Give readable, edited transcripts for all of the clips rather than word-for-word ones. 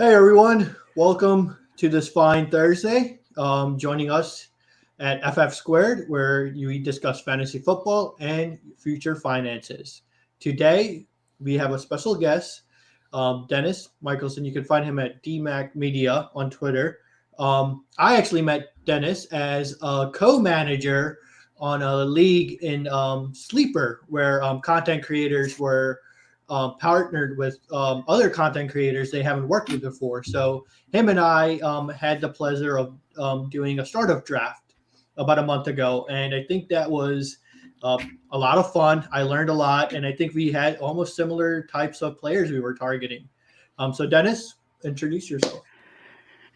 Hey everyone, welcome to this fine Thursday. Joining us at FF Squared, where we discuss fantasy football and future finances. Today, we have a special guest, Dennis Michelson. You can find him at DMAC Media on Twitter. I actually met Dennis as a co-manager on a league in Sleeper, where content creators were partnered with other content creators they haven't worked with before. So him and I had the pleasure of doing a startup draft about a month ago, and I think that was a lot of fun. I learned a lot, and I think we had almost similar types of players we were targeting. So Dennis, introduce yourself.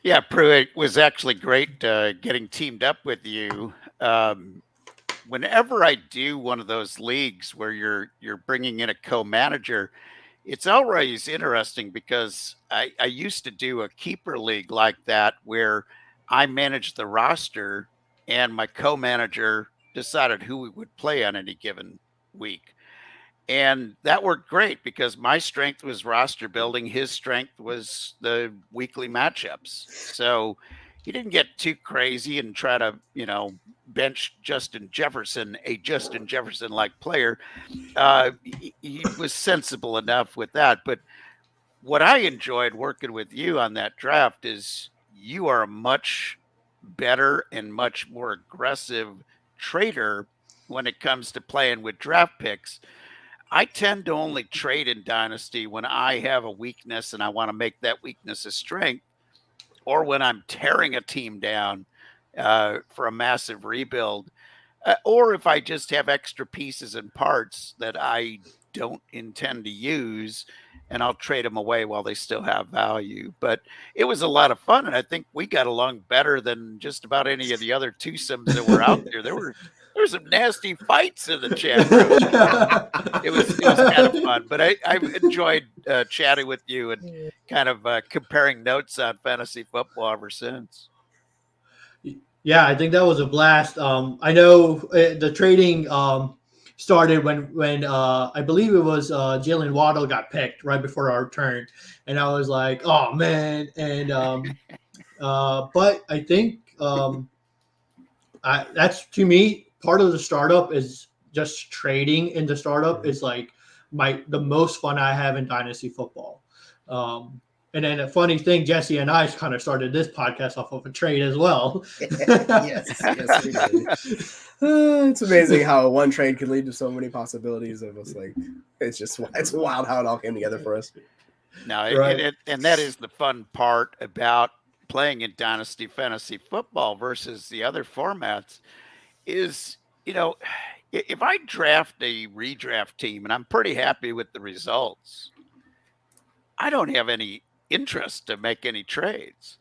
Yeah, Prue, it was actually great getting teamed up with you. Um, Whenever I do one of those leagues where you're bringing in a co-manager, it's always interesting because I used to do a keeper league like that where I managed the roster and my co-manager decided who we would play on any given week. And that worked great because my strength was roster building. His strength was the weekly matchups. So he didn't get too crazy and try to, bench Justin Jefferson, a Justin Jefferson like player. He was sensible enough with that. But what I enjoyed working with you on that draft is you are a much better and much more aggressive trader when it comes to playing with draft picks. I tend to only trade in Dynasty when I have a weakness and I want to make that weakness a strength, or when I'm tearing a team down for a massive rebuild, or if I just have extra pieces and parts that I don't intend to use and I'll trade them away while they still have value. But it was a lot of fun. And I think we got along better than just about any of the other twosomes that were out there. There were some nasty fights in the chat room. It was kind of fun, but I've enjoyed chatting with you and kind of comparing notes on fantasy football ever since. Yeah, I think that was a blast. I know the trading started when I believe it was Jalen Waddle got picked right before our turn, and I was like, oh man. And but I think that's to me part of the startup is just trading in the startup is like the most fun I have in dynasty football. And then a funny thing, Jesse and I kind of started this podcast off of a trade as well. Yes, we did. It's amazing how one trade could lead to so many possibilities of us. Like, it's wild how it all came together for us. No, Right. and that is the fun part about playing in dynasty fantasy football versus the other formats is, if I draft a redraft team and I'm pretty happy with the results, I don't have any interest to make any trades.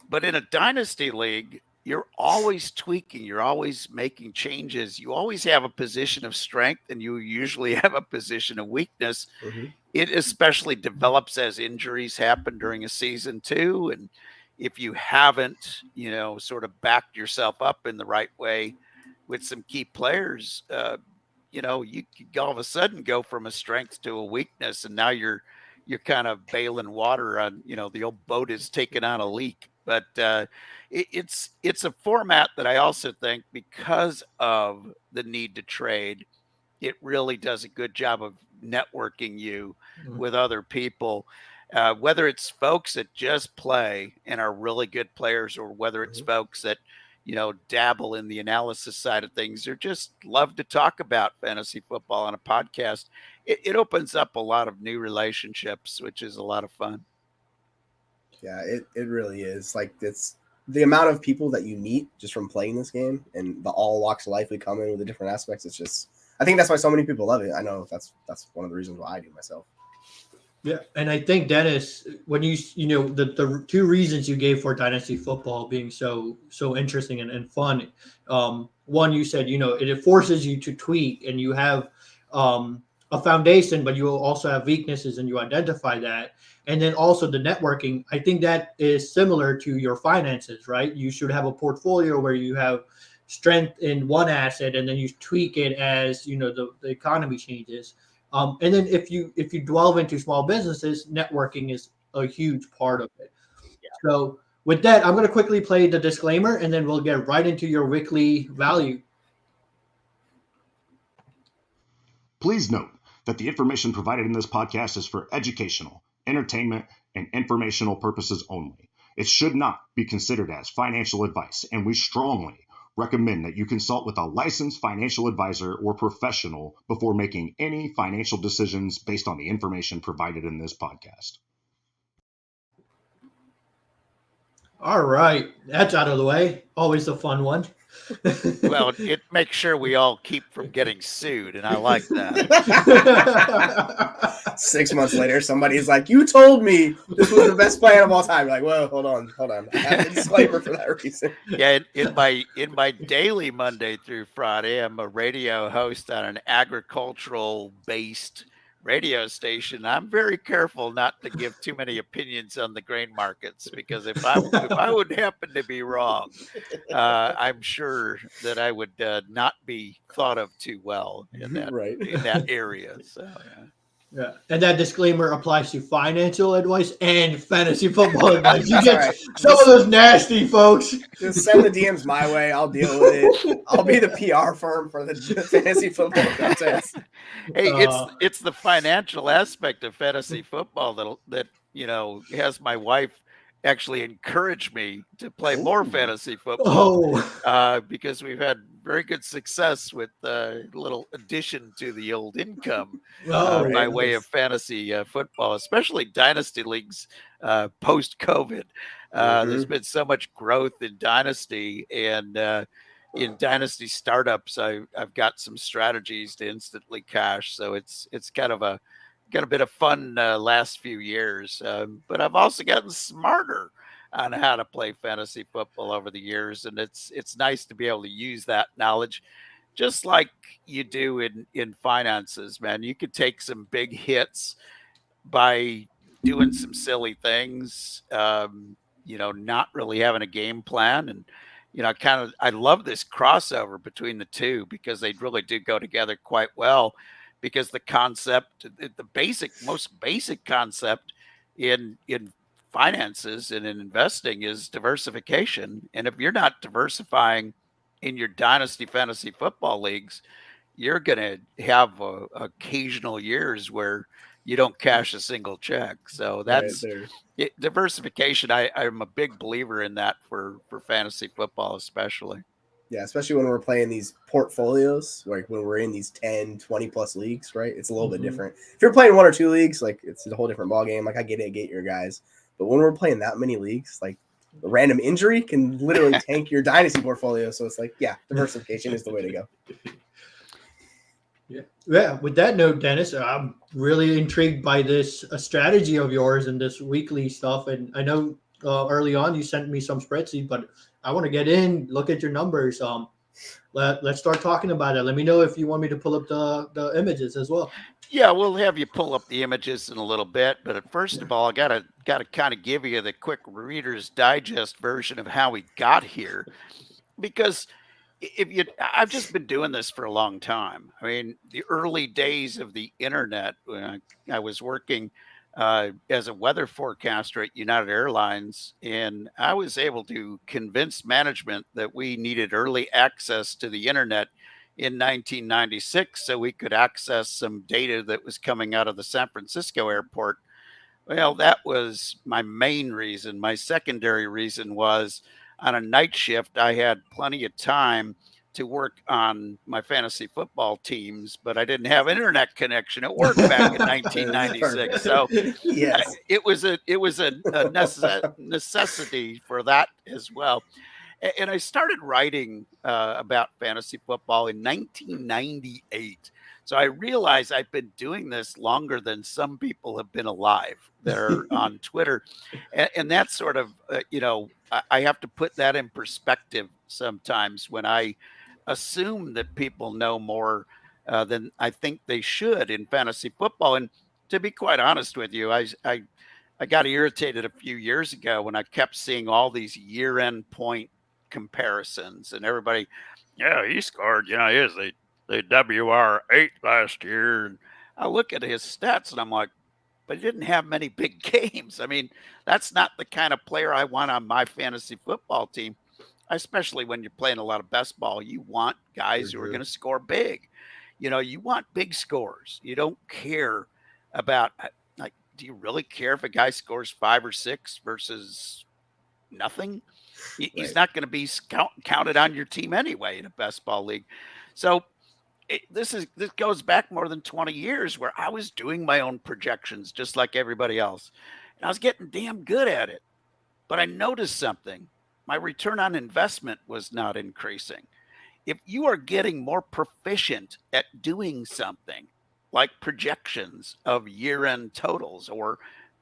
But in a dynasty league, you're always tweaking, you're always making changes. You always have a position of strength and you usually have a position of weakness. Mm-hmm. It especially develops as injuries happen during a season too. And if you haven't, sort of backed yourself up in the right way with some key players, you could all of a sudden go from a strength to a weakness, and now you're kind of bailing water on, the old boat is taking on a leak. But it's a format that I also think, because of the need to trade, it really does a good job of networking you with other people. Whether it's folks that just play and are really good players, or whether it's folks that dabble in the analysis side of things, or just love to talk about fantasy football on a podcast, it opens up a lot of new relationships, which is a lot of fun. Yeah, it really is. Like, it's the amount of people that you meet just from playing this game and the all walks of life we come in with the different aspects. It's just, I think that's why so many people love it. I know that's one of the reasons why I do myself. Yeah, and I think Dennis, when the two reasons you gave for dynasty football being so interesting and fun, one you said it forces you to tweak and you have a foundation, but you will also have weaknesses and you identify that, and then also the networking. I think that is similar to your finances, right? You should have a portfolio where you have strength in one asset and then you tweak it as the economy changes. And then if you delve into small businesses, networking is a huge part of it. So with that, I'm going to quickly play the disclaimer, and then we'll get right into your weekly value. Please note that the information provided in this podcast is for educational, entertainment, and informational purposes only. It should not be considered as financial advice, and we strongly recommend that you consult with a licensed financial advisor or professional before making any financial decisions based on the information provided in this podcast. All right, that's out of the way. Always a fun one. Well, it makes sure we all keep from getting sued, and I like that. 6 months later, somebody's like, "You told me this was the best plan of all time." You're like, "Whoa, hold on. I have a disclaimer for that reason." Yeah, in my daily Monday through Friday, I'm a radio host on an agricultural based radio station. I'm very careful not to give too many opinions on the grain markets, because if I would happen to be wrong, I'm sure that I would not be thought of too well in that area. So yeah. Yeah, and that disclaimer applies to financial advice and fantasy football advice. You get some of those nasty folks. Just send the DMs my way. I'll deal with it. I'll be the PR firm for the fantasy football contest. Hey, it's the financial aspect of fantasy football that has my wife actually encourage me to play more fantasy football, because we've had very good success with a little addition to the old income by way of fantasy football, especially dynasty leagues post-COVID. There's been so much growth in dynasty, and in dynasty startups, I've got some strategies to instantly cash. So it's kind of got a bit of fun last few years, but I've also gotten smarter on how to play fantasy football over the years, and it's nice to be able to use that knowledge, just like you do in finances. Man, you could take some big hits by doing some silly things, not really having a game plan. And I love this crossover between the two, because they really do go together quite well. Because the concept, the most basic concept in finances and in investing is diversification. And if you're not diversifying in your dynasty fantasy football leagues, you're going to have occasional years where you don't cash a single check. So that's diversification. I'm a big believer in that for fantasy football, especially. Yeah, especially when we're playing these portfolios, like when we're in these 10, 20 plus leagues, right? It's a little bit different. If you're playing one or two leagues, like it's a whole different ballgame. Like I get your guys. But when we're playing that many leagues, like a random injury can literally tank your dynasty portfolio. So it's like, yeah, diversification is the way to go. Yeah. With that note, Dennis, I'm really intrigued by this strategy of yours and this weekly stuff. And I know early on you sent me some spreadsheet, but I want to get in, look at your numbers. Let's start talking about it. Let me know if you want me to pull up the images as well. Yeah, we'll have you pull up the images in a little bit, but first of all, I gotta kind of give you the quick Reader's Digest version of how we got here, because I've just been doing this for a long time. I mean, the early days of the internet, when I was working as a weather forecaster at United Airlines, and I was able to convince management that we needed early access to the internet in 1996 so we could access some data that was coming out of the San Francisco airport. Well, that was my main reason. My secondary reason was, on a night shift, I had plenty of time to work on my fantasy football teams, but I didn't have internet connection at work back in 1996. So yes, it was a necessity for that as well. And I started writing about fantasy football in 1998. So I realized I've been doing this longer than some people have been alive that are on Twitter. And that's sort of, I have to put that in perspective sometimes when I assume that people know more than I think they should in fantasy football. And to be quite honest with you, I got irritated a few years ago when I kept seeing all these year-end point comparisons, and everybody, he scored, he was the WR8 last year. And I look at his stats and I'm like, but he didn't have many big games. I mean, that's not the kind of player I want on my fantasy football team, especially when you're playing a lot of best ball. You want guys who are going to score big. You want big scores. You don't care about, like, do you really care if a guy scores 5 or 6 versus nothing? He's Right. not going to be counted on your team anyway in a best ball league. So this goes back more than 20 years where I was doing my own projections just like everybody else. And I was getting damn good at it. But I noticed something. My return on investment was not increasing. If you are getting more proficient at doing something like projections of year-end totals or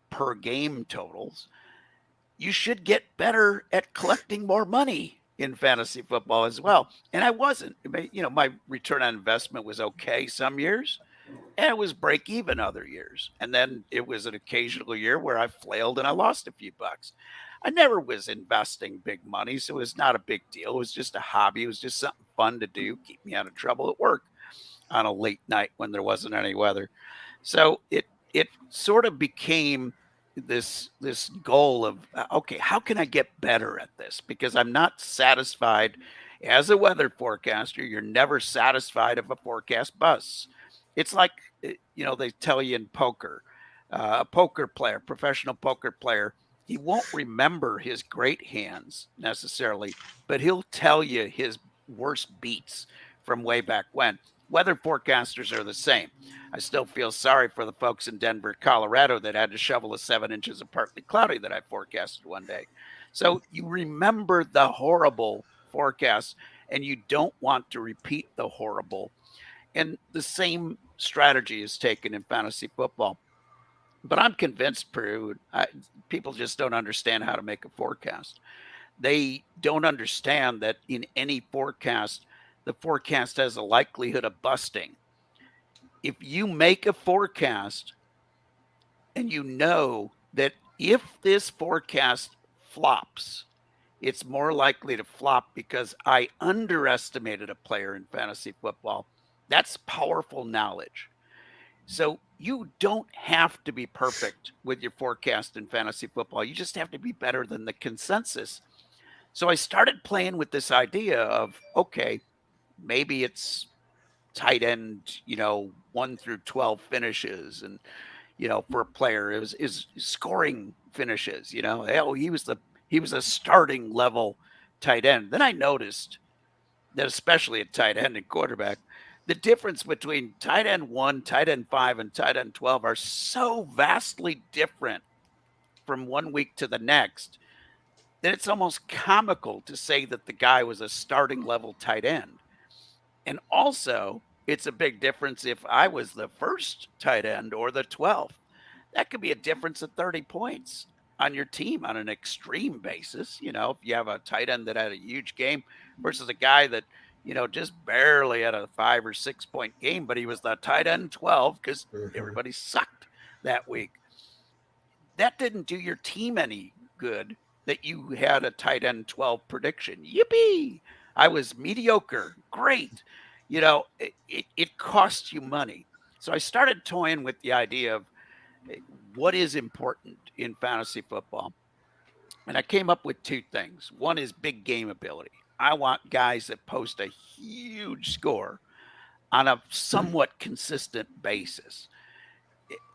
per game totals, you should get better at collecting more money in fantasy football as well. And I wasn't. My return on investment was okay some years, and it was break even other years. And then it was an occasional year where I flailed and I lost a few bucks. I never was investing big money, so it was not a big deal. It was just a hobby. It was just something fun to do, keep me out of trouble at work on a late night when there wasn't any weather. So it sort of became this goal of okay, how can I get better at this? Because I'm not satisfied as a weather forecaster. You're never satisfied if a forecast busts. It's like they tell you in poker, a poker player, professional poker player, he won't remember his great hands necessarily, but he'll tell you his worst beats from way back when. Weather forecasters are the same. I still feel sorry for the folks in Denver, Colorado that had to shovel the 7 inches of partly cloudy that I forecasted one day. So you remember the horrible forecast and you don't want to repeat the horrible. And the same strategy is taken in fantasy football. But I'm convinced, Prue, people just don't understand how to make a forecast. They don't understand that in any forecast, the forecast has a likelihood of busting. If you make a forecast and you know that if this forecast flops, it's more likely to flop because I underestimated a player in fantasy football. That's powerful knowledge. So you don't have to be perfect with your forecast in fantasy football. You just have to be better than the consensus. So I started playing with this idea of, okay, maybe it's tight end, 1 through 12 finishes. And, for a player, is scoring finishes, oh, he was a starting level tight end. Then I noticed that especially at tight end and quarterback, the difference between tight end 1, tight end 5, and tight end 12 are so vastly different from one week to the next that it's almost comical to say that the guy was a starting level tight end. And also, it's a big difference if I was the first tight end or the 12th. That could be a difference of 30 points on your team on an extreme basis. If you have a tight end that had a huge game versus a guy that, just barely had a 5 or 6 point game, but he was the tight end 12 because everybody sucked that week. That didn't do your team any good that you had a tight end 12 prediction. Yippee! I was mediocre. Great. It costs you money. So I started toying with the idea of what is important in fantasy football. And I came up with 2 things. One is big game ability. I want guys that post a huge score on a somewhat consistent basis.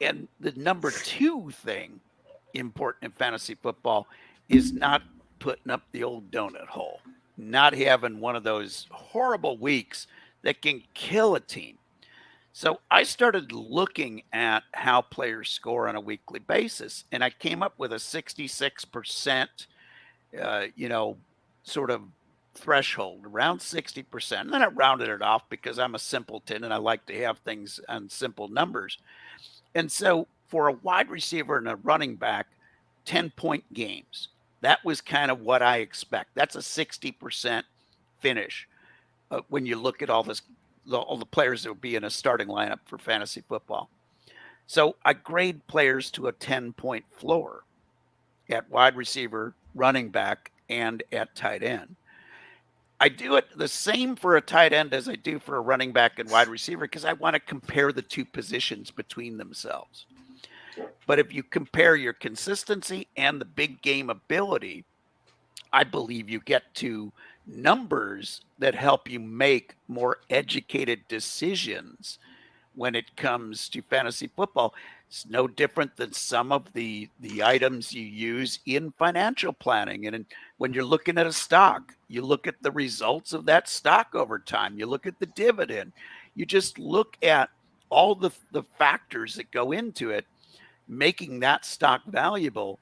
And the number 2 thing important in fantasy football is not putting up the old donut hole, not having one of those horrible weeks that can kill a team. So I started looking at how players score on a weekly basis, and I came up with a 66%, sort of threshold, around 60%. And then I rounded it off because I'm a simpleton and I like to have things on simple numbers. And so for a wide receiver and a running back, 10-point games, that was kind of what I expect. That's a 60% finish when you look at all the players that would be in a starting lineup for fantasy football. So I grade players to a 10-point floor at wide receiver, running back, and at tight end. I do it the same for a tight end as I do for a running back and wide receiver because I want to compare the 2 positions between themselves. But if you compare your consistency and the big game ability, I believe you get to numbers that help you make more educated decisions when it comes to fantasy football. It's no different than some of the items you use in financial planning. And when you're looking at a stock, you look at the results of that stock over time. You look at the dividend. You just look at all the factors that go into it, making that stock valuable.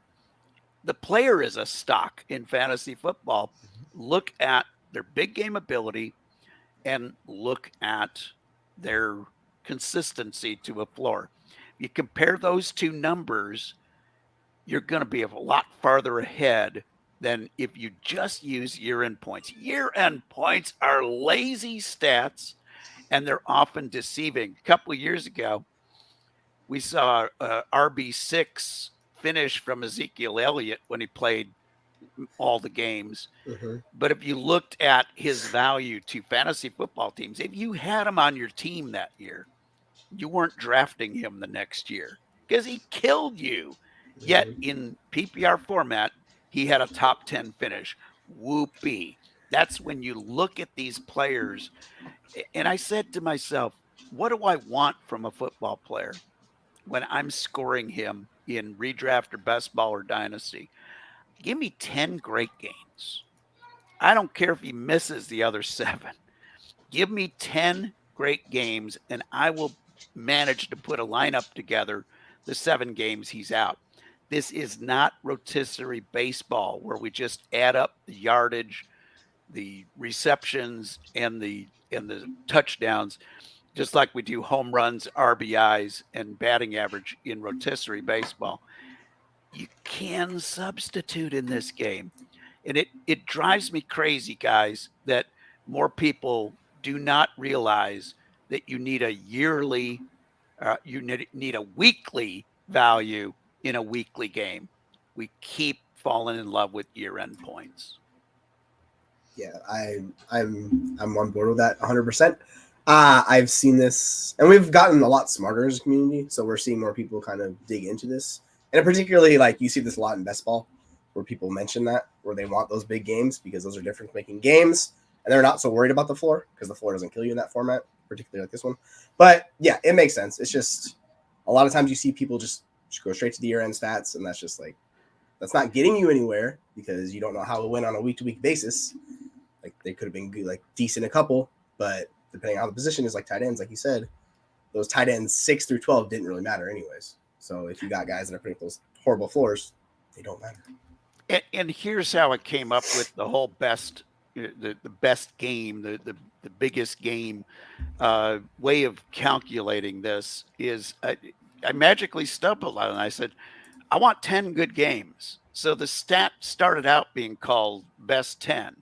The player is a stock in fantasy football. Look at their big game ability and look at their consistency to a floor. You compare those two numbers, you're going to be a lot farther ahead than if you just use year-end points. Year-end points are lazy stats, and they're often deceiving. A couple of years ago, we saw a RB6 finish from Ezekiel Elliott when he played all the games. Mm-hmm. But if you looked at his value to fantasy football teams, if you had him on your team that year, you weren't drafting him the next year because he killed you. Yet in PPR format, he had a top 10 finish. Whoopee. That's when you look at these players. And I said to myself, what do I want from a football player when I'm scoring him in redraft or best ball or dynasty? Give me 10 great games. I don't care if he misses the other 7. Give me 10 great games, and I will manage to put a lineup together the 7 games he's out. This is not rotisserie baseball where we just add up the yardage, the receptions, and the touchdowns, just like we do home runs, RBIs, and batting average in rotisserie baseball. You can substitute in this game. And it drives me crazy, guys, that more people do not realize that you need a yearly, you need a weekly value in a weekly game. We keep falling in love with year-end points. Yeah, I'm on board with that 100%. I've seen this, and we've gotten a lot smarter as a community, so we're seeing more people kind of dig into this, and particularly like you see this a lot in best ball, where people mention that where they want those big games because those are difference-making games, and they're not so worried about the floor because the floor doesn't kill you in that format, particularly like this one. But yeah, it makes sense. It's just a lot of times you see people just go straight to the year-end stats, and that's just like that's not getting you anywhere because you don't know how it went on a week-to-week basis. Like they could have been good, like decent a couple, but depending on how the position is, like tight ends, like you said, those tight ends 6 through 12 didn't really matter anyways. So if you got guys that are putting those horrible floors, they don't matter. And here's how it came up with the whole best, the best game, the biggest game way of calculating this is I magically stumbled on it and I said, I want 10 good games. So the stat started out being called best 10.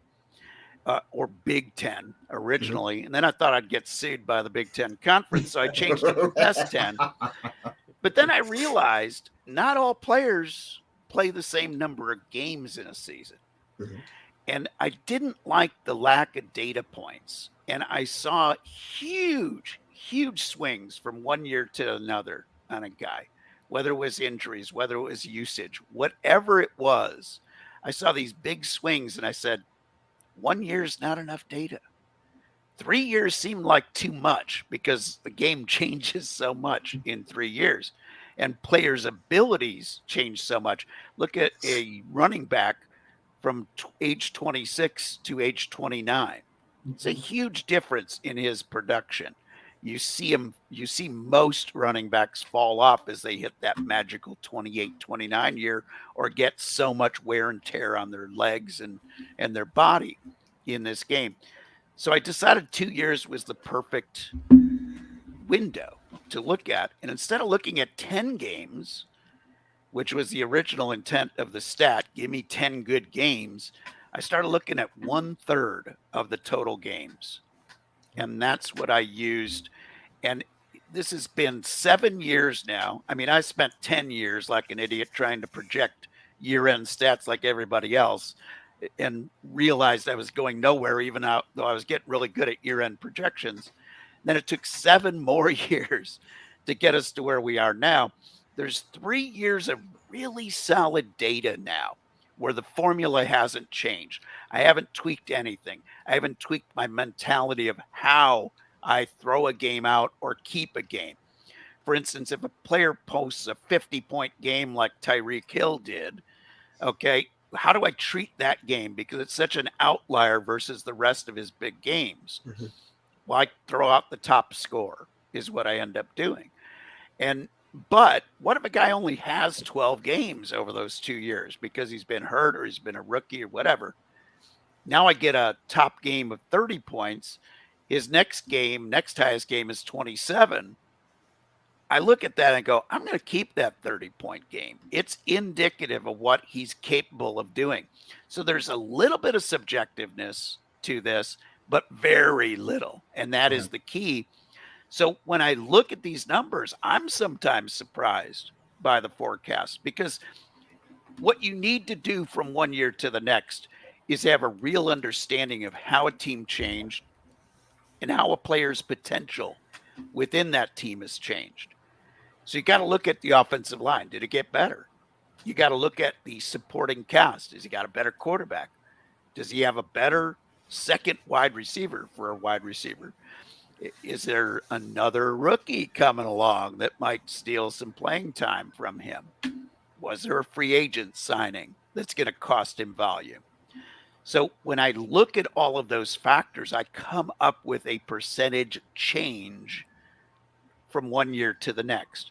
Or Big Ten originally. And then I thought I'd get sued by the Big Ten Conference. So I changed it to Best 10. But then I realized not all players play the same number of games in a season. Mm-hmm. And I didn't like the lack of data points. And I saw huge swings from one year to another on a guy, whether it was injuries, whether it was usage, whatever it was. I saw these big swings and I said, 1 year is not enough data. 3 years seemed like too much because the game changes so much in 3 years and players' abilities change so much. Look at a running back from age 26 to age 29. It's a huge difference in his production. You see most running backs fall off as they hit that magical 28, 29 year or get so much wear and tear on their legs and their body in this game. So I decided 2 years was the perfect window to look at. And instead of looking at 10 games, which was the original intent of the stat, give me 10 good games, I started looking at 1/3 of the total games. And that's what I used. And this has been 7 years now. I mean, I spent 10 years like an idiot trying to project year-end stats like everybody else and realized I was going nowhere, even though I was getting really good at year-end projections. Then it took 7 more years to get us to where we are now. there's 3 years of really solid data now where the formula hasn't changed. I haven't tweaked anything. I haven't tweaked my mentality of how I throw a game out or keep a game. For instance, if a player posts a 50-point game like Tyreek Hill did, okay, how do I treat that game? Because it's such an outlier versus the rest of his big games. Mhm. Well, I throw out the top score is what I end up doing. But what if a guy only has 12 games over those 2 years because he's been hurt or he's been a rookie or whatever? Now I get a top game of 30 points. His next highest game is 27. I look at that and go, I'm going to keep that 30-point game. It's indicative of what he's capable of doing. So there's a little bit of subjectiveness to this, but very little. And that is the key. So when I look at these numbers, I'm sometimes surprised by the forecast, because what you need to do from one year to the next is have a real understanding of how a team changed and how a player's potential within that team has changed. So you got to look at the offensive line. Did it get better? You got to look at the supporting cast. Has he got a better quarterback? Does he have a better second wide receiver for a wide receiver? Is there another rookie coming along that might steal some playing time from him? Was there a free agent signing that's going to cost him volume? So when I look at all of those factors, I come up with a percentage change from one year to the next.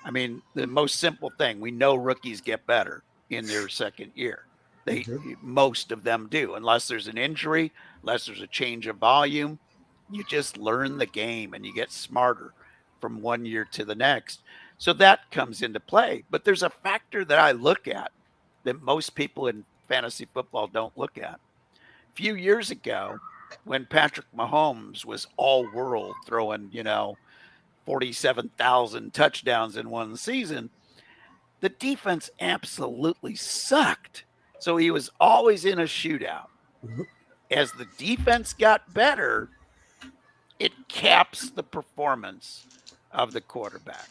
I mean, the most simple thing, we know rookies get better in their second year. Most of them do, unless there's an injury, unless there's a change of volume. You just learn the game and you get smarter from one year to the next. So that comes into play. But there's a factor that I look at that most people in fantasy football don't look at. A few years ago, when Patrick Mahomes was all world throwing, 47,000 touchdowns in one season, the defense absolutely sucked. So he was always in a shootout. As the defense got better, it caps the performance of the quarterback,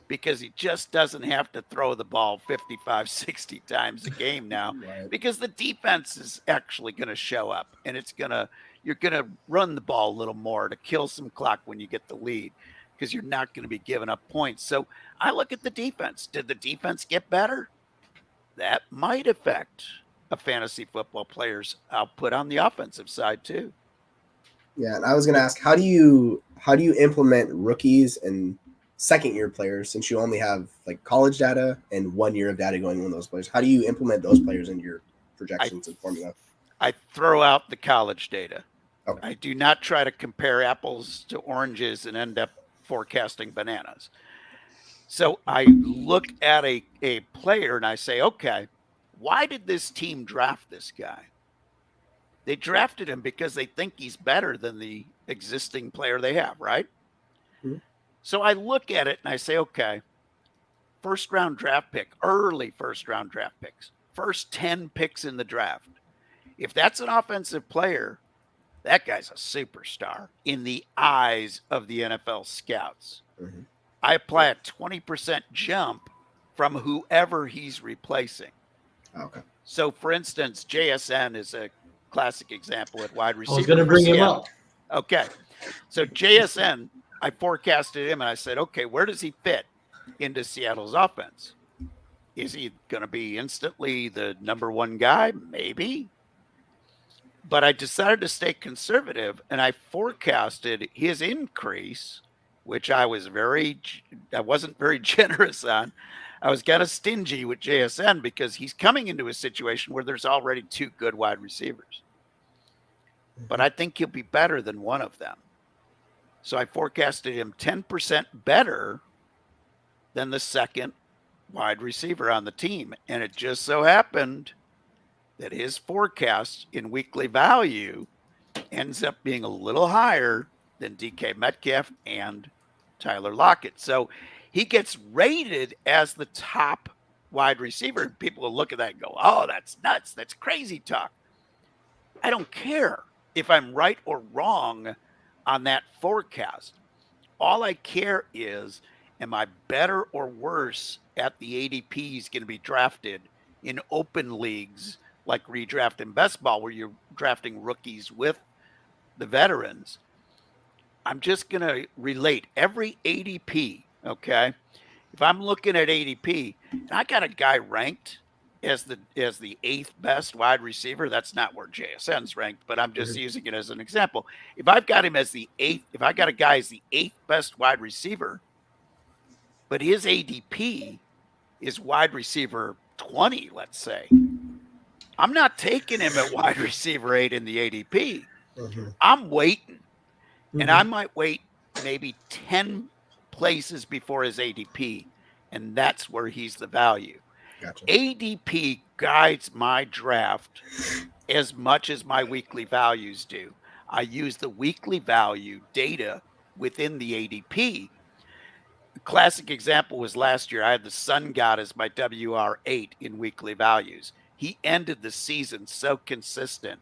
because he just doesn't have to throw the ball 55, 60 times a game now, because the defense is actually going to show up, and you're going to run the ball a little more to kill some clock when you get the lead, because you're not going to be giving up points. So I look at the defense. Did the defense get better? That might affect a fantasy football player's output on the offensive side too. Yeah, and I was going to ask, how do you implement rookies and second year players, since you only have like college data and 1 year of data going on those players? How do you implement those players into your projections and formula? I throw out the college data. Okay. I do not try to compare apples to oranges and end up forecasting bananas. So I look at a player and I say, okay, why did this team draft this guy? They drafted him because they think he's better than the existing player they have, right? Mm-hmm. So I look at it and I say, okay, first round draft pick, early first round draft picks, first 10 picks in the draft. If that's an offensive player, that guy's a superstar in the eyes of the NFL scouts. Mm-hmm. I apply a 20% jump from whoever he's replacing. Okay. So, for instance, JSN is a classic example at wide receiver. I was going to bring him up. Okay. So JSN, I forecasted him and I said, okay, where does he fit into Seattle's offense? Is he going to be instantly the number one guy? Maybe. But I decided to stay conservative and I forecasted his increase, which I wasn't very generous on. I was kind of stingy with JSN because he's coming into a situation where there's already two good wide receivers. But I think he'll be better than one of them. So I forecasted him 10% better than the second wide receiver on the team. And it just so happened that his forecast in weekly value ends up being a little higher than DK Metcalf and Tyler Lockett. So he gets rated as the top wide receiver. People will look at that and go, oh, that's nuts. That's crazy talk. I don't care if I'm right or wrong on that forecast. All I care is, am I better or worse at the ADPs going to be drafted in open leagues like redraft and best ball, where you're drafting rookies with the veterans? I'm just going to relate every ADP. Okay. If I'm looking at ADP and I got a guy ranked as the eighth best wide receiver, that's not where JSN's ranked, but I'm just using it as an example. If I've got him as the eighth, if I got a guy as the eighth best wide receiver, but his ADP is wide receiver 20, let's say, I'm not taking him at wide receiver 8 in the ADP. I'm waiting. And I might wait maybe 10 places before his ADP, and that's where he's the value. Gotcha. ADP guides my draft as much as my weekly values do. I use the weekly value data within the ADP. A classic example was last year. I had the Sun God as my WR8 in weekly values. He ended the season so consistent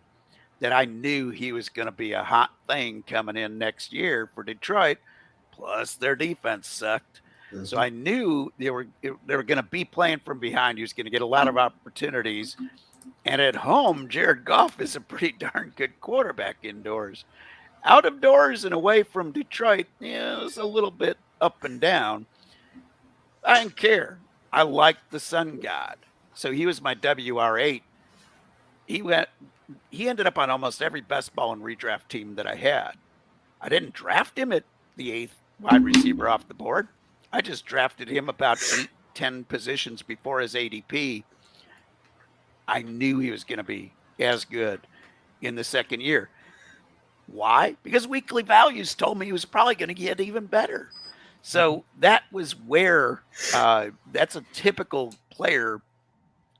that I knew he was going to be a hot thing coming in next year for Detroit. Plus, their defense sucked. So I knew they were going to be playing from behind. He was going to get a lot of opportunities. And at home, Jared Goff is a pretty darn good quarterback indoors. Out of doors and away from Detroit, yeah, it's a little bit up and down. I didn't care. I liked the Sun God. So he was my WR8. He ended up on almost every best ball and redraft team that I had. I didn't draft him at the eighth wide receiver off the board. I just drafted him about 8-10 positions before his ADP. I knew he was going to be as good in the second year. Why? Because weekly values told me he was probably going to get even better. So that was where that's a typical player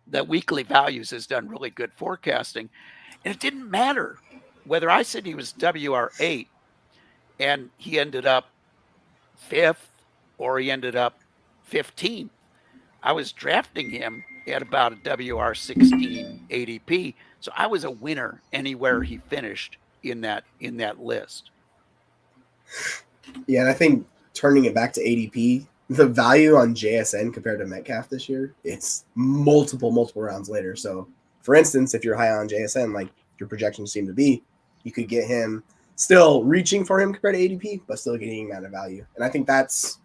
that weekly values has done really good forecasting. And it didn't matter whether I said he was WR8 and he ended up 5th or he ended up 15th. I was drafting him at about a WR16 ADP. So I was a winner anywhere he finished in that list. Yeah, and I think turning it back to ADP, the value on JSN compared to Metcalf this year, it's multiple rounds later. So, for instance, if you're high on JSN, like your projections seem to be, you could get him still reaching for him compared to ADP, but still getting him out of value. And I think that's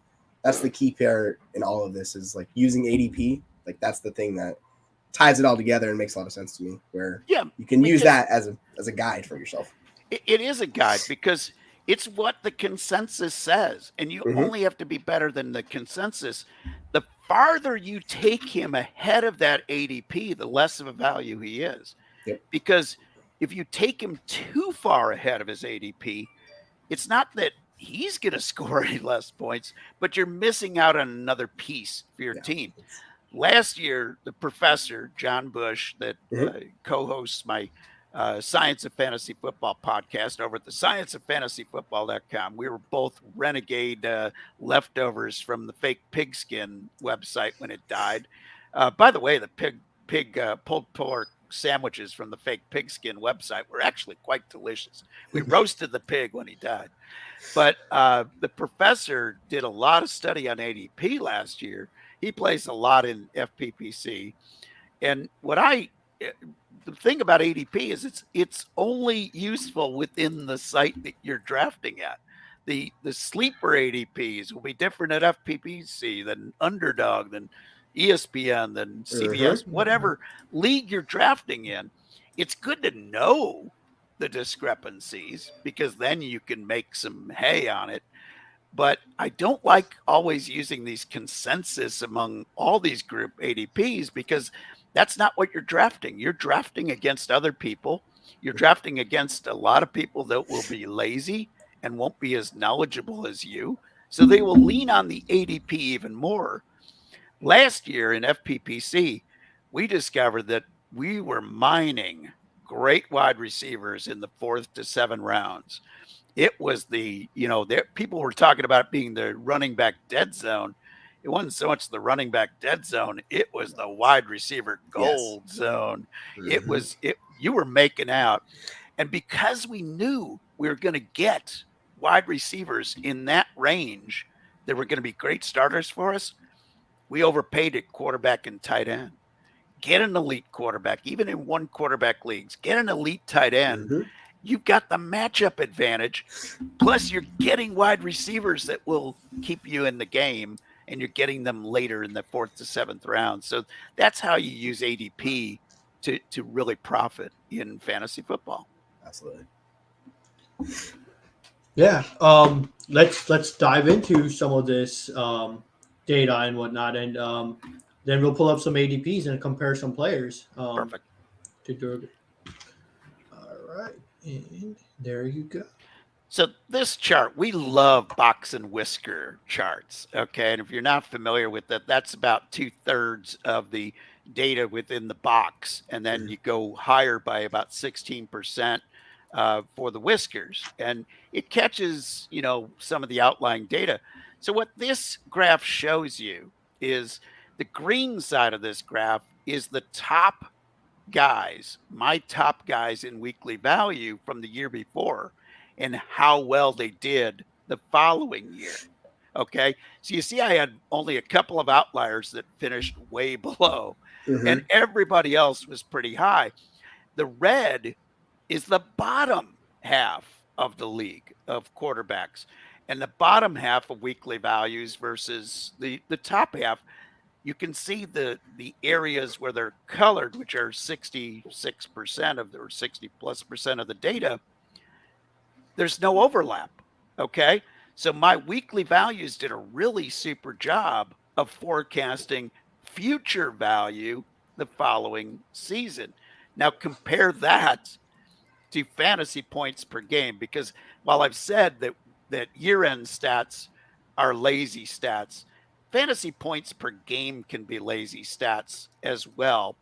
the key part in all of this is like using ADP. Like that's the thing that ties it all together and makes a lot of sense to me. Where you can use that as a guide for yourself. It is a guide because it's what the consensus says, and you only have to be better than the consensus. The farther you take him ahead of that ADP, the less of a value he is. Yep. Because if you take him too far ahead of his ADP, it's not that he's going to score any less points, but you're missing out on another piece for your team. Last year, the professor, John Bush, that co-hosts my Science of Fantasy Football podcast over at the scienceoffantasyfootball.com. We were both renegade leftovers from the fake pigskin website when it died. By the way, the pig pulled pork sandwiches from the fake pigskin website were actually quite delicious. We roasted the pig when he died. But the professor did a lot of study on ADP last year. He plays a lot in FPPC. And the thing about ADP is it's only useful within the site that you're drafting at. The sleeper ADPs will be different at FPPC than Underdog, than ESPN, than CBS, whatever league you're drafting in. It's good to know the discrepancies because then you can make some hay on it. But I don't like always using these consensus among all these group ADPs because that's not what you're drafting. You're drafting against other people. You're drafting against a lot of people that will be lazy and won't be as knowledgeable as you. So they will lean on the ADP even more. Last year in FPPC, we discovered that we were mining great wide receivers in the 4th to 7th rounds. It was people were talking about it being the running back dead zone. It wasn't so much the running back dead zone. It was the wide receiver gold zone. You were making out. And because we knew we were going to get wide receivers in that range, that were going to be great starters for us, we overpaid at quarterback and tight end. Get an elite quarterback, even in one quarterback leagues. Get an elite tight end. Mhm. You've got the matchup advantage. Plus, you're getting wide receivers that will keep you in the game, and you're getting them later in the 4th to 7th round. So that's how you use ADP to really profit in fantasy football. Absolutely. Yeah. Let's dive into some of this data and whatnot, and then we'll pull up some ADPs and compare some players. Perfect. To do. All right, and there you go. So this chart, we love box and whisker charts. Okay. And if you're not familiar with that, that's about 2/3 of the data within the box. And then you go higher by about 16% for the whiskers. And it catches, some of the outlying data. So what this graph shows you is the green side of this graph is the top guys, my top guys in weekly value from the year before and how well they did the following year. Okay. So you see, I had only a couple of outliers that finished way below, and Mhm. everybody else was pretty high. The red is the bottom half of the league of quarterbacks, and the bottom half of weekly values versus the top half. You can see the areas where they're colored, which are 66% of the, or 60+% of the data. There's no overlap. Okay. So my weekly values did a really super job of forecasting future value the following season. Now compare that to fantasy points per game, because while I've said that year-end stats are lazy stats, fantasy points per game can be lazy stats as well,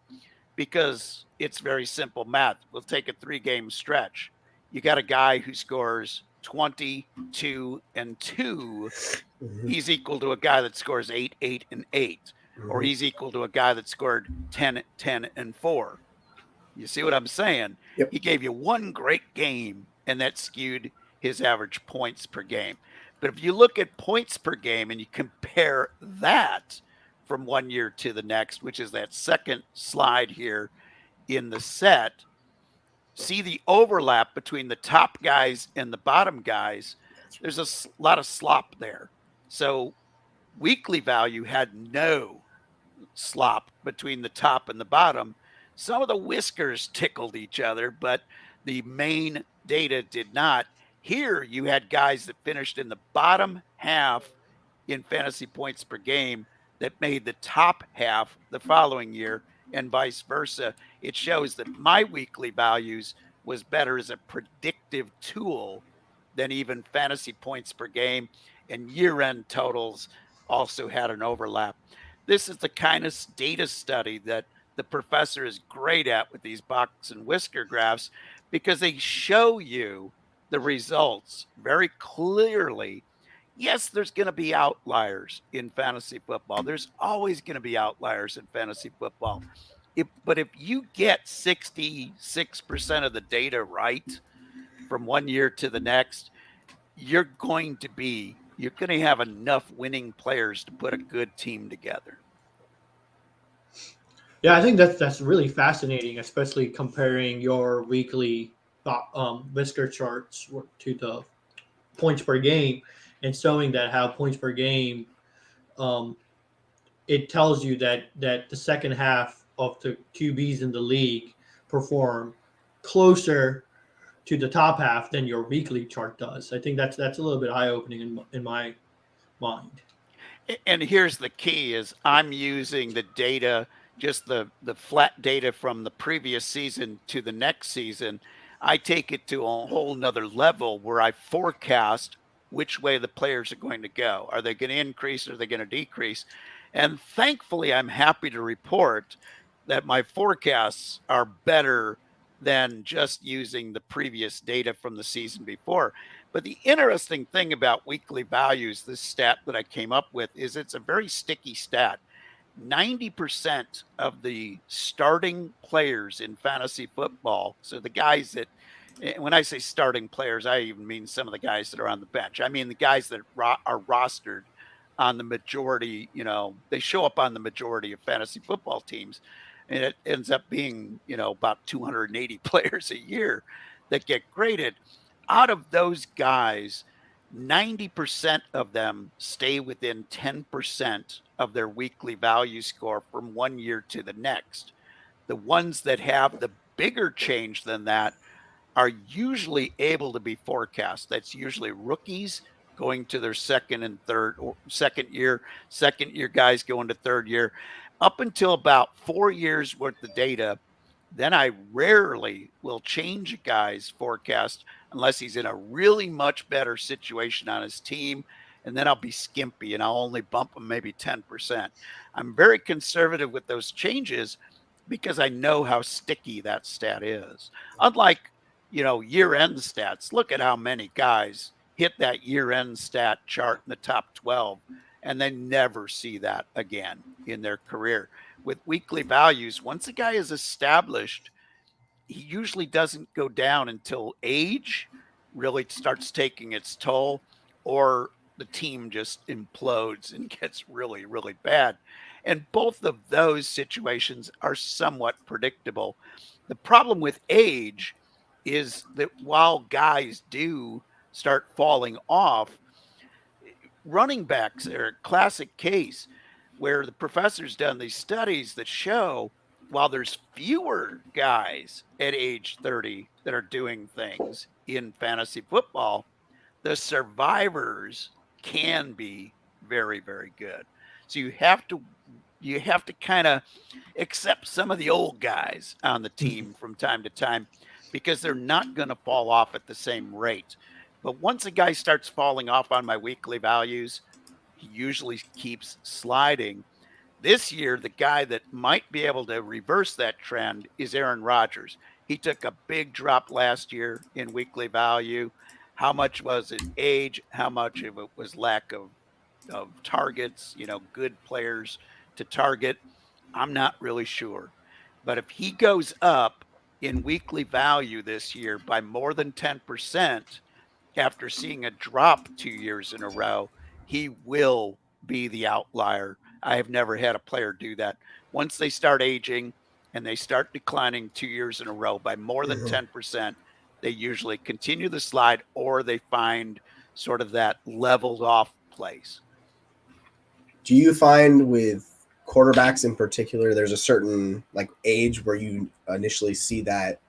because it's very simple math. We'll take a 3-game stretch. You got a guy who scores 22 and 2. Mhm. He's equal to a guy that scores 8, 8, and 8, or Mhm. he's equal to a guy that scored 10, 10, and 4. You see what I'm saying? Yep. He gave you one great game, and that skewed his average points per game. But if you look at points per game and you compare that from one year to the next, which is that second slide here in the set, see the overlap between the top guys and the bottom guys. There's a lot of slop there. So weekly value had no slop between the top and the bottom. Some of the whiskers tickled each other, but the main data did not. Here, you had guys that finished in the bottom half in fantasy points per game that made the top half the following year, and vice versa. It shows that my weekly values was better as a predictive tool than even fantasy points per game, and year end totals also had an overlap. This is the kind of data study that the professor is great at with these box and whisker graphs, because they show you the results very clearly. Yes, there's going to be outliers in fantasy football. There's always going to be outliers in fantasy football. But if you get 66% of the data right from one year to the next, you're going to have enough winning players to put a good team together. Yeah, I think that's really fascinating, especially comparing your weekly whisker charts to the points per game, and showing that how points per game, um, it tells you that the second half of the QBs in the league perform closer to the top half than your weekly chart does. I think that's a little bit eye opening in my mind. And here's the key is I'm using the data, just the flat data from the previous season to the next season. I take it to a whole nother level where I forecast which way the players are going to go. Are they going to increase? Or are they going to decrease? And thankfully, I'm happy to report that my forecasts are better than just using the previous data from the season before. But the interesting thing about weekly values, this stat that I came up with, is it's a very sticky stat. 90% of the starting players in fantasy football, so the guys that, when I say starting players, I even mean some of the guys that are on the bench. I mean the guys that are rostered on the majority, they show up on the majority of fantasy football teams. And it ends up being, about 280 players a year that get graded. Out of those guys, 90% of them stay within 10% of their weekly value score from one year to the next. The ones that have the bigger change than that are usually able to be forecast. That's usually rookies going to their second and third or second year guys going to third year, up until about 4 years worth of data. Then I rarely will change a guy's forecast unless he's in a really much better situation on his team. And then I'll be skimpy and I'll only bump him maybe 10%. I'm very conservative with those changes because I know how sticky that stat is. Unlike, year end stats, look at how many guys hit that year end stat chart in the top 12 and they never see that again in their career. With weekly values, once a guy is established, he usually doesn't go down until age really starts taking its toll, or the team just implodes and gets really, really bad. And both of those situations are somewhat predictable. The problem with age is that while guys do start falling off, running backs are a classic case where the professor's done these studies that show while there's fewer guys at age 30 that are doing things in fantasy football, the survivors can be very, very good. So you have to kind of accept some of the old guys on the team from time to time because they're not going to fall off at the same rate. But once a guy starts falling off on my weekly values, he usually keeps sliding. This year, the guy that might be able to reverse that trend is Aaron Rodgers. He took a big drop last year in weekly value. How much was it age? How much of it was lack of targets, good players to target? I'm not really sure. But if he goes up in weekly value this year by more than 10%, after seeing a drop 2 years in a row, he will be the outlier. I have never had a player do that. Once they start aging and they start declining 2 years in a row by more than 10%, they usually continue the slide or they find sort of that leveled off place. Do you find with quarterbacks in particular, there's a certain like age where you initially see that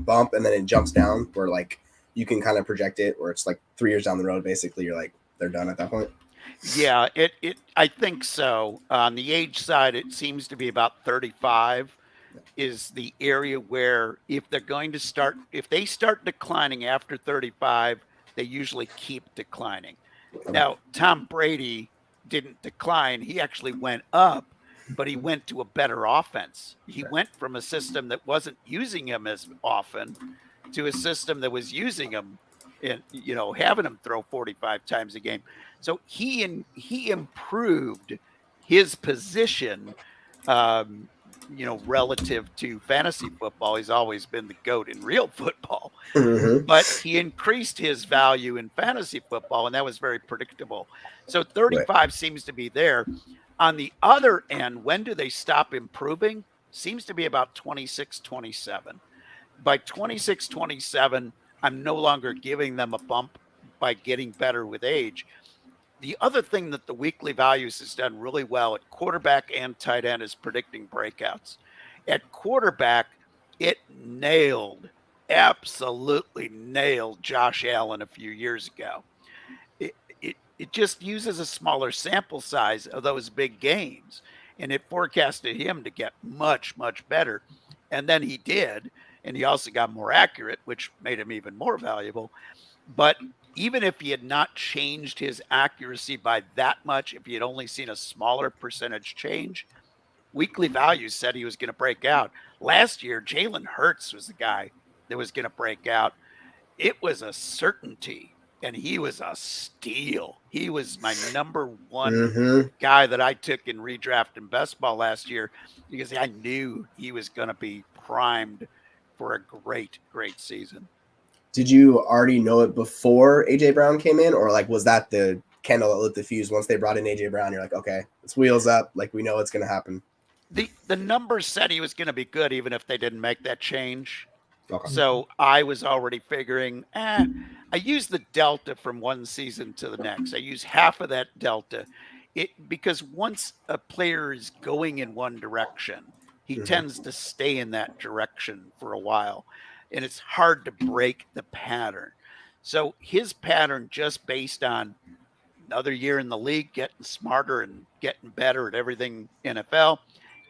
bump and then it jumps down where like you can kind of project it, where it's like 3 years down the road, basically you're like, they're done at that point? Yeah, I think so. On the age side, it seems to be about 35 is the area where if they start declining after 35, they usually keep declining. Now, Tom Brady didn't decline. He actually went up, but he went to a better offense. He went from a system that wasn't using him as often to a system that was using him and having him throw 45 times a game. So he improved his position relative to fantasy football. He's always been the GOAT in real football, but he increased his value in fantasy football, and that was very predictable. So 35 seems to be there. On the other end, when do they stop improving? Seems to be about 26, 27. By 26, 27, I'm no longer giving them a bump by getting better with age. The other thing that the weekly values has done really well at quarterback and tight end is predicting breakouts. At quarterback, it absolutely nailed Josh Allen a few years ago. It just uses a smaller sample size of those big games, and it forecasted him to get much, much better. And then he did, and he also got more accurate, which made him even more valuable. But even if he had not changed his accuracy by that much, if he had only seen a smaller percentage change, weekly values said he was going to break out. Last year, Jalen Hurts was the guy that was going to break out. It was a certainty, and he was a steal. He was my number one guy that I took in redraft and best ball last year because I knew he was going to be primed for a great, great season. Did you already know it before AJ Brown came in, or like was that the candle that lit the fuse. Once they brought in AJ Brown, you're like, okay, it's wheels up. Like, we know what's going to happen. The numbers said he was going to be good, even if they didn't make that change. Okay. So I was already figuring, I use the delta from one season to the next. I use half of that delta. Because once a player is going in one direction, he tends to stay in that direction for a while. And it's hard to break the pattern. So his pattern, just based on another year in the league, getting smarter and getting better at everything NFL,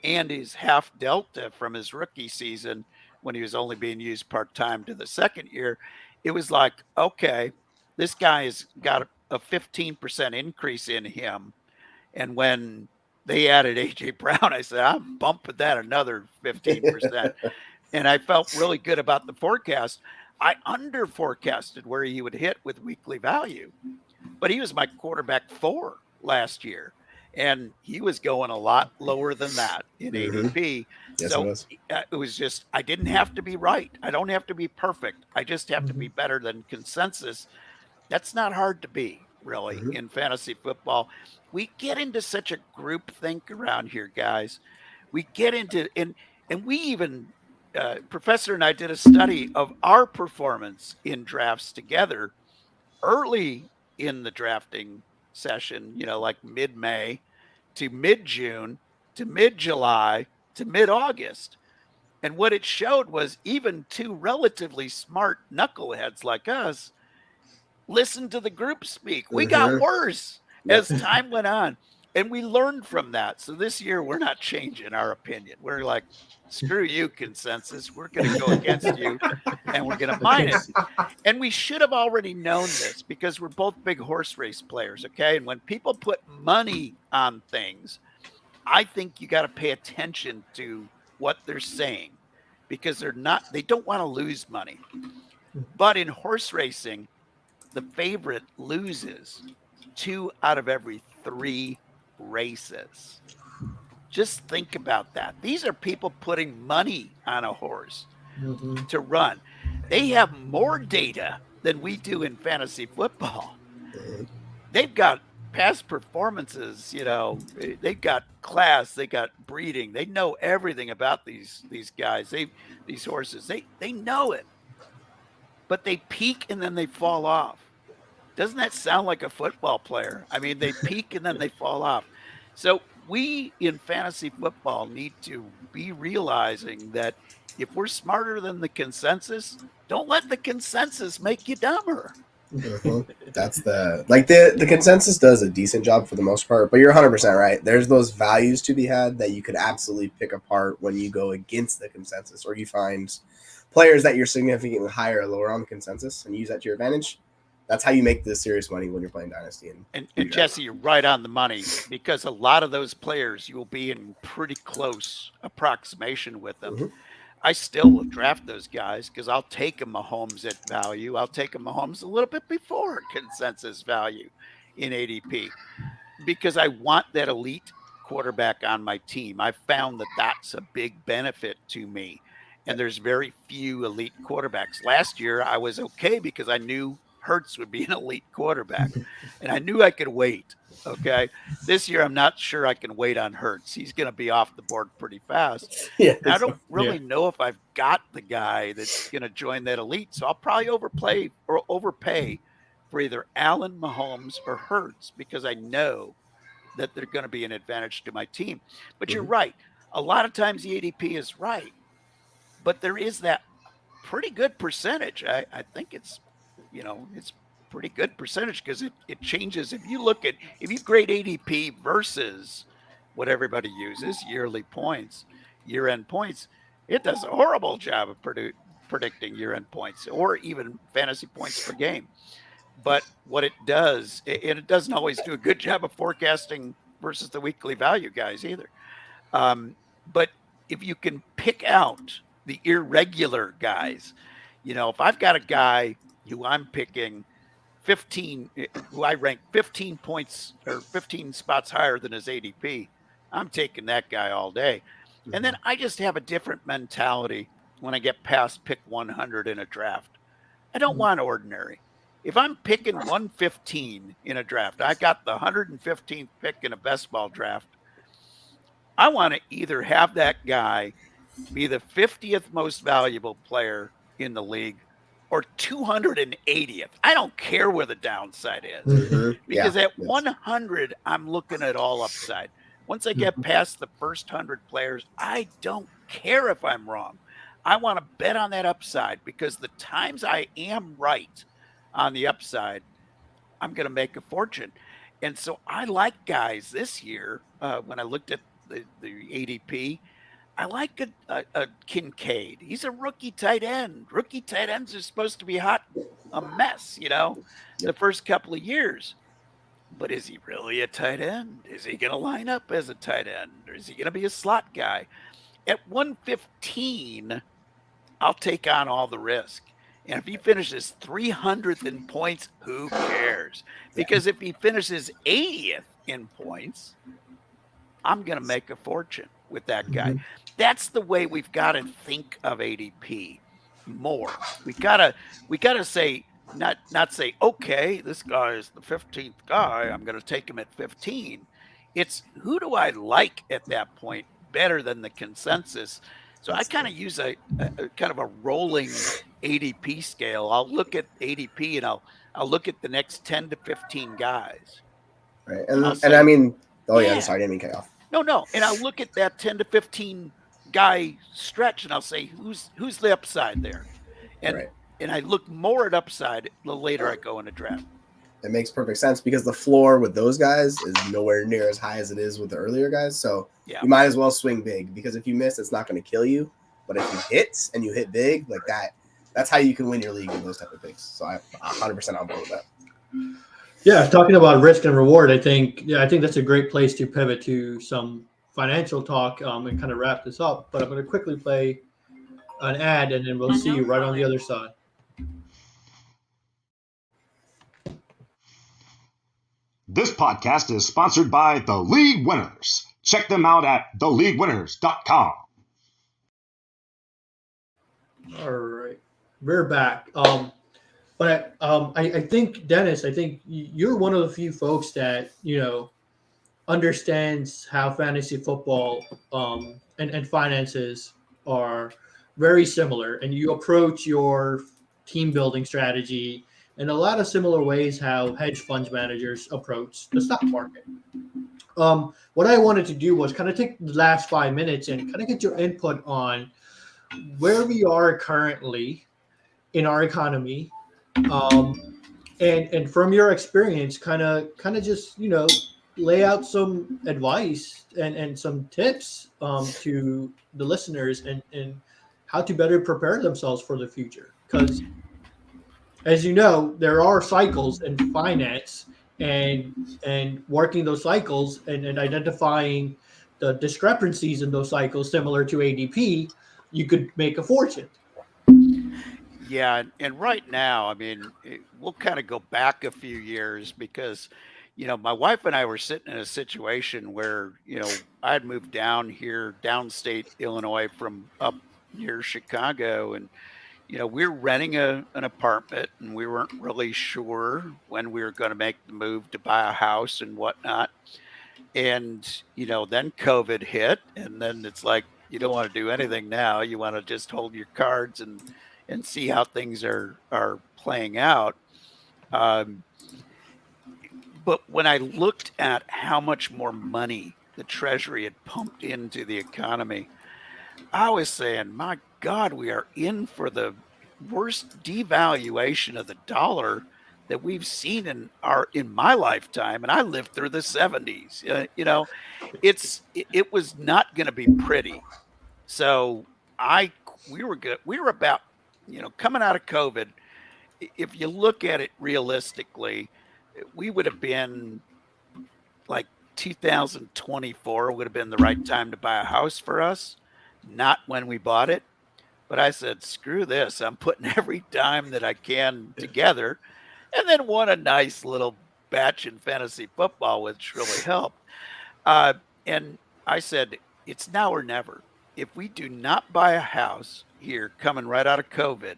and his half delta from his rookie season when he was only being used part-time to the second year, it was like, okay, this guy has got a 15% increase in him. And when they added AJ Brown, I said, I'm bumping that another 15%. And I felt really good about the forecast. I under forecasted where he would hit with weekly value, but he was my quarterback 4 last year. And he was going a lot lower than that in ADP. Yes, So it was. it was just, I didn't have to be right. I don't have to be perfect. I just have to be better than consensus. That's not hard to be, really, in fantasy football. We get into such a group think around here, guys. We get into, and we even, Professor and I did a study of our performance in drafts together early in the drafting session, like mid-May to mid-June to mid-July to mid-August. And what it showed was even two relatively smart knuckleheads like us listened to the group speak. We got worse as time went on. And we learned from that. So this year, we're not changing our opinion. We're like, screw you, consensus. We're going to go against you, and we're going to mine it. And we should have already known this because we're both big horse race players, okay? And when people put money on things, I think you got to pay attention to what they're saying because they don't want to lose money. But in horse racing, the favorite loses 2 out of every 3 races. Just think about that. These are people putting money on a horse to run. They have more data than we do in fantasy football. They've got past performances, they've got class, they got breeding. They know everything about these guys. These horses. They know it. But they peak and then they fall off. Doesn't that sound like a football player? I mean, they peak and then they fall off. So we in fantasy football need to be realizing that if we're smarter than the consensus, don't let the consensus make you dumber. That's the consensus does a decent job for the most part, but you're 100% right. There's those values to be had that you could absolutely pick apart when you go against the consensus, or you find players that you're significantly higher or lower on the consensus and use that to your advantage. That's how you make the serious money when you're playing Dynasty. And Jesse, you're right on the money because a lot of those players, you will be in pretty close approximation with them. I still will draft those guys because I'll take a Mahomes at value. I'll take a Mahomes a little bit before consensus value in ADP because I want that elite quarterback on my team. I found that that's a big benefit to me. And there's very few elite quarterbacks. Last year, I was okay because I knew Hurts would be an elite quarterback, and I knew I could wait. Okay. This year, I'm not sure I can wait on Hurts. He's going to be off the board pretty fast. I don't really know if I've got the guy that's going to join that elite. So I'll probably overpay for either Allen, Mahomes, or Hurts because I know that they're going to be an advantage to my team. But you're right. A lot of times the ADP is right, but there is that pretty good percentage. I think it's pretty good percentage because it changes. If you grade ADP versus what everybody uses, yearly points, year-end points, it does a horrible job of predicting year-end points or even fantasy points per game. But what it does, and it doesn't always do a good job of forecasting versus the weekly value guys either. But if you can pick out the irregular guys, if I've got a guy who I'm picking 15, who I rank 15 points or 15 spots higher than his ADP, I'm taking that guy all day. And then I just have a different mentality when I get past pick 100 in a draft. I don't want ordinary. if I'm picking 115 in a draft, I got the 115th pick in a best ball draft. I want to either have that guy be the 50th most valuable player in the league or 280th. I don't care where the downside is because at 100, I'm looking at all upside. Once I get past the first 100 players, I don't care if I'm wrong. I want to bet on that upside because the times I am right on the upside, I'm going to make a fortune. And so I like guys this year when I looked at the ADP. I like a Kincaid. He's a rookie tight end. Rookie tight ends are supposed to be a mess, the first couple of years. But is he really a tight end? Is he going to line up as a tight end? Or is he going to be a slot guy? At 115, I'll take on all the risk. And if he finishes 300th in points, who cares? Because if he finishes 80th in points, I'm going to make a fortune with that guy. That's the way we've got to think of ADP more. We gotta say, not say, okay, this guy is the 15th guy, I'm going to take him at 15. It's who do I like at that point better than the consensus? So I kind of use a kind of a rolling ADP scale. I'll look at ADP and I'll look at the next 10 to 15 guys. Right. And I mean, sorry, I didn't mean cut off. No. And I'll look at that 10 to 15 guy stretch and I'll say, who's the upside there? And I look more at upside the later I go in a draft. It makes perfect sense because the floor with those guys is nowhere near as high as it is with the earlier guys. So you might as well swing big because if you miss, it's not going to kill you. But if you hit and you hit big like that, that's how you can win your league with those type of picks. So I'm 100% on board with that. Yeah, talking about risk and reward, I think that's a great place to pivot to some financial talk and kind of wrap this up. But I'm going to quickly play an ad and then we'll see you right on the other side. This podcast is sponsored by The League Winners. Check them out at theleaguewinners.com. All right, we're back. But I think, Dennis, you're one of the few folks that, understands how fantasy football and finances are very similar. And you approach your team building strategy in a lot of similar ways how hedge fund managers approach the stock market. What I wanted to do was kind of take the last 5 minutes and kind of get your input on where we are currently in our economy. And from your experience, kind of just, lay out some advice and some tips to the listeners and how to better prepare themselves for the future. Because as you know, there are cycles in finance and working those cycles and identifying the discrepancies in those cycles similar to ADP, you could make a fortune. Yeah, and right now, I mean, we'll kind of go back a few years because, my wife and I were sitting in a situation where, I had moved down here, downstate Illinois from up near Chicago, and we're renting an apartment and we weren't really sure when we were going to make the move to buy a house and whatnot. And, then COVID hit and then it's like, you don't want to do anything now. You want to just hold your cards and see how things are playing out. But when I looked at how much more money the Treasury had pumped into the economy, I was saying, my God, we are in for the worst devaluation of the dollar that we've seen in my lifetime. And I lived through the 70s. It was not going to be pretty. So we were good. We were about, coming out of COVID. If you look at it realistically, we would have been like 2024 would have been the right time to buy a house for us, not when we bought it. But I said, screw this. I'm putting every dime that I can together and then won a nice little batch in fantasy football, which really helped. And I said, it's now or never. If we do not buy a house here coming right out of COVID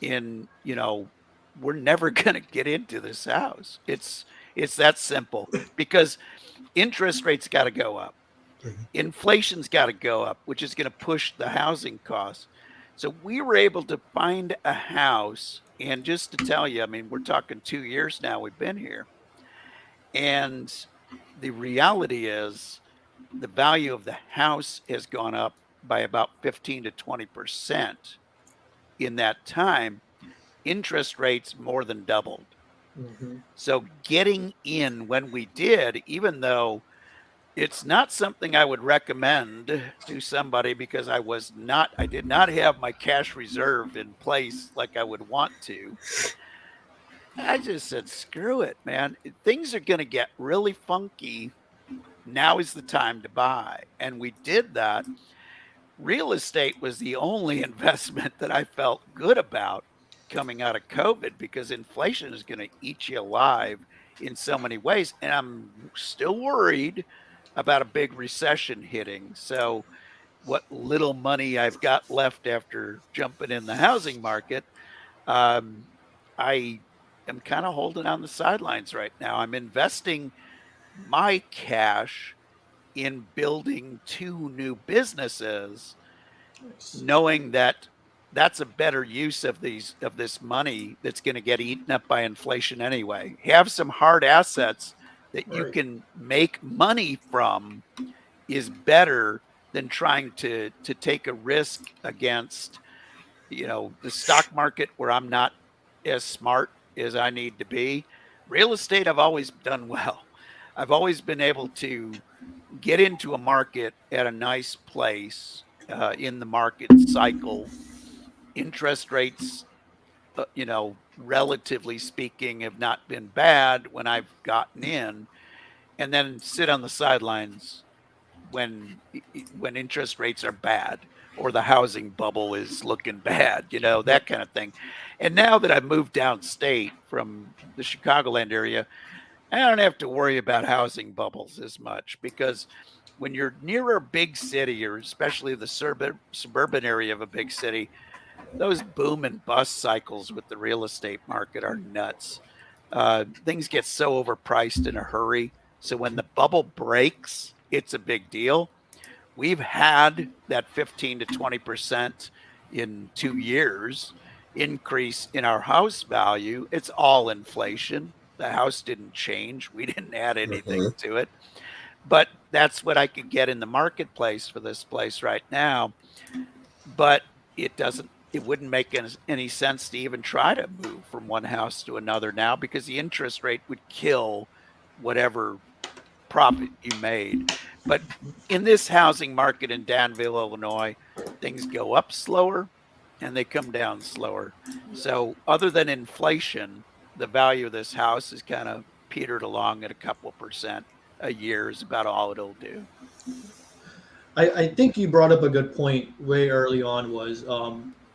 in, we're never going to get into this house. It's that simple, because interest rates got to go up. Inflation's got to go up, which is going to push the housing costs. So we were able to find a house, and just to tell you, I mean, we're talking 2 years now we've been here, and the reality is the value of the house has gone up by about 15 to 20% in that time. Interest rates more than doubled. Mm-hmm. So getting in when we did, even though it's not something I would recommend to somebody, because I did not have my cash reserve in place like I would want to. I just said, screw it, man. Things are going to get really funky. Now is the time to buy. And we did that. Real estate was the only investment that I felt good about coming out of COVID, because inflation is going to eat you alive in so many ways. And I'm still worried about a big recession hitting. So, what little money I've got left after jumping in the housing market, um, I am kind of holding on the sidelines right now. I'm investing my cash in building 2 new businesses, Nice. knowing that that's a better use of this money that's going to get eaten up by inflation anyway. Have some hard assets that you Right. can make money from is better than trying to take a risk against, the stock market, where I'm not as smart as I need to be. Real estate, I've always done well. I've always been able to get into a market at a nice place in the market cycle. Interest rates, relatively speaking, have not been bad when I've gotten in, and then sit on the sidelines when interest rates are bad, or the housing bubble is looking bad, Yep. that kind of thing. And now that I've moved downstate from the Chicagoland area, I don't have to worry about housing bubbles as much, because when you're near a big city, or especially the suburban area of a big city, those boom and bust cycles with the real estate market are nuts. Things get so overpriced in a hurry. So when the bubble breaks, it's a big deal. We've had that 15 to 20% in 2 years increase in our house value. It's all inflation. The house didn't change. We didn't add anything to it. But that's what I could get in the marketplace for this place right now. But it wouldn't make any sense to even try to move from one house to another now, because the interest rate would kill whatever profit you made. But in this housing market in Danville, Illinois, things go up slower and they come down slower. So, other than inflation, the value of this house is kind of petered along at a couple percent a year, is about all it'll do. I think you brought up a good point way early on, was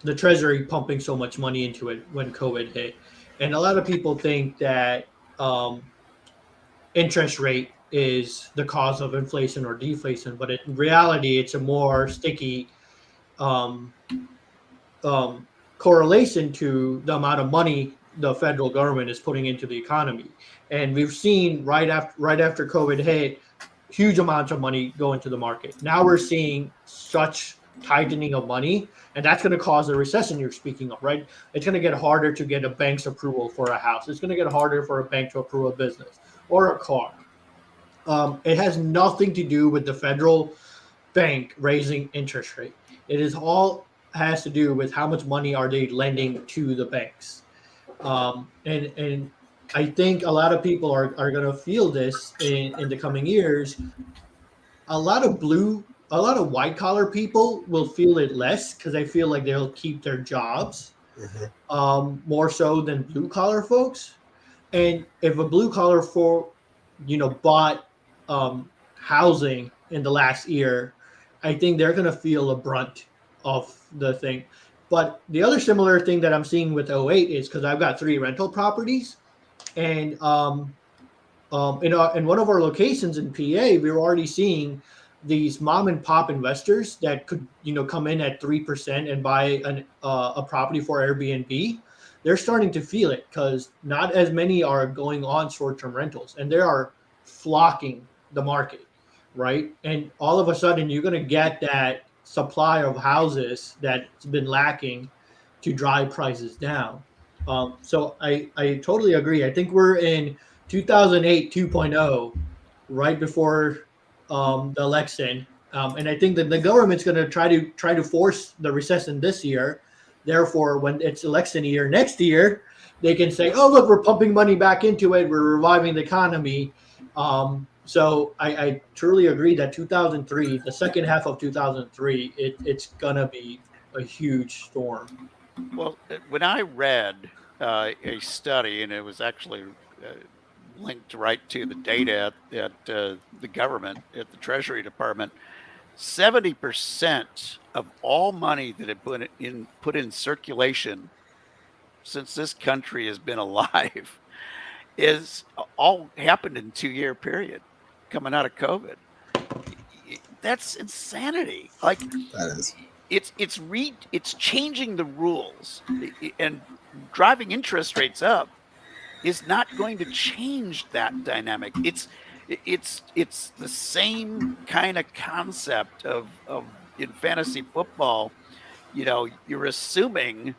the Treasury pumping so much money into it when COVID hit. And a lot of people think that interest rate is the cause of inflation or deflation, but in reality, it's a more sticky um, correlation to the amount of money the federal government is putting into the economy. And we've seen right after COVID hit, huge amounts of money go into the market. Now we're seeing such tightening of money, and that's going to cause a recession you're speaking of, right? It's going to get harder to get a bank's approval for a house. It's going to get harder for a bank to approve a business or a car. It has nothing to do with the federal bank raising interest rate. It is all has to do with how much money are they lending to the banks. And I think a lot of people are going to feel this in the coming years. A lot of white collar people will feel it less, because they feel like they'll keep their jobs more so than blue collar folks. And if a blue collar bought housing in the last year, I think they're going to feel a brunt of the thing. But the other similar thing that I'm seeing with '08 is, because I've got 3 rental properties, and in one of our locations in PA, we were already seeing these mom and pop investors that could come in at 3% and buy a property for Airbnb. they're starting to feel it because not as many are going on short-term rentals, and they are flocking the market, right? And all of a sudden, you're going to get that supply of houses that's been lacking to drive prices down. So I totally agree. I think we're in 2008 2.0, right before the election, and I think that the government's going to try to force the recession this year. Therefore, when it's election year next year, they can say, "Oh, look, we're pumping money back into it. We're reviving the economy." So I truly agree that 2003, the second half of 2003, it's gonna be a huge storm. Well, when I read a study, and it was actually linked right to the data at the government, at the Treasury Department, 70% of all money that had put in circulation since this country has been alive is all happened in 2 year period coming out of COVID. That's insanity. Like That is. it's changing the rules, and driving interest rates up is not going to change that dynamic. It's the same kind of concept of in fantasy football. You're assuming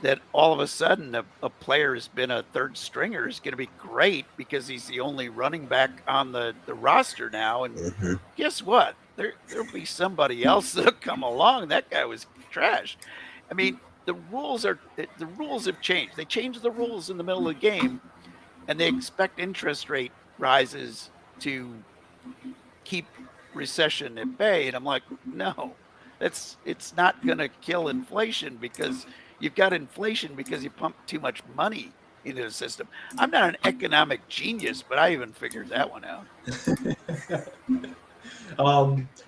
that all of a sudden a player has been a third stringer is going to be great because he's the only running back on the roster now. And Mm-hmm. guess what? There'll be somebody else that'll come along. That guy was trash. I mean, the rules have changed. They changed the rules in the middle of the game, and they expect interest rate rises to keep recession at bay. And I'm like, no, it's not going to kill inflation because you've got inflation because you pump too much money into the system. I'm not an economic genius, but I even figured that one out.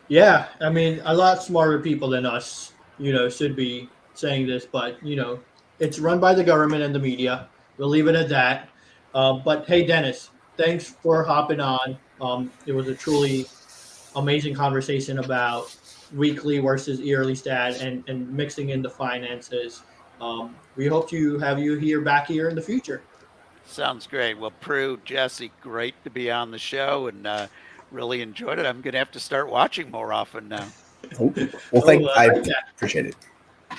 Yeah, I mean, a lot smarter people than us, should be saying this, but it's run by the government and the media. We'll leave it at that. But hey, Dennis, thanks for hopping on. It was a truly amazing conversation about weekly versus yearly stat and mixing in the finances. We hope to have you back here in the future. Sounds great. Well, Prue, Jesse, great to be on the show, and really enjoyed it. I'm going to have to start watching more often now. Oh, well, I I like that. appreciate it.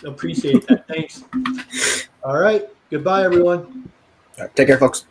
Appreciate that. Thanks. All right. Goodbye, everyone. All right, take care, folks.